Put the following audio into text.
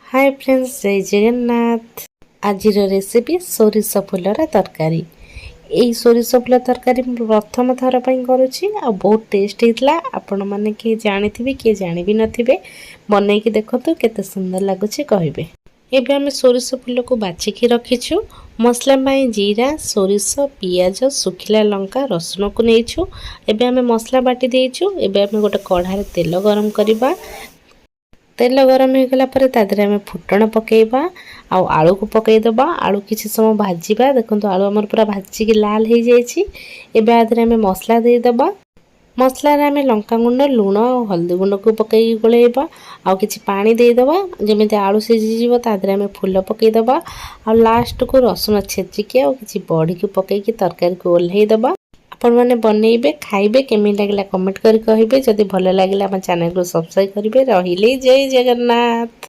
Hi friends, जय जगन्नाथ। आज recipe सोरिष Fuller तरकारी। यही सोरिष फुल तरकारी प्रथम थर पर करुच्ची आ बहुत टेस्ट होता। आपण मैंने किए जानी किए जानी भी नथिबे, बनईकी देखो केते सुंदर लगुच कहे। एबे आमे सोरिष फुल को बाछिकी रखीछु। मसला पाई जीरा, सोरिष, पियाज, सुखिला लंका, रसुन को नहींछु। एबे आमे मसला बाटी देइछु। एबे आमे गोटे कढ़ाई तेल गरम करबा। तेल गरम हो गला पर तादरे आमे फुटण पकेइबा आ आलू को पकेइदबा। आलू किछि समय भाजीबा। देखंतु आलू हमर पूरा भाजी के लाल हो जाइछि। एबे आदरे आमे मसला दे दबा। मसला रे आमे लंका गुंड, लूण और हल्दी गुंड को पकई गोलेइबा आ किछि पानी दे दबा। जेमिति आलू सिझी जिवो तादरे आमे फुल पकई दबा आ लास्ट को रसुन छेचिके आ किछि बड़ी को पकई कि तरकारी को ओल्हेइ दबा। आपण माने बनइबे, खाइबे, केमि लागला कमेंट करि कहिबे। जदि भलो लागला हम चैनल को सब्सक्राइब करिवे। रहिले जय जगन्नाथ।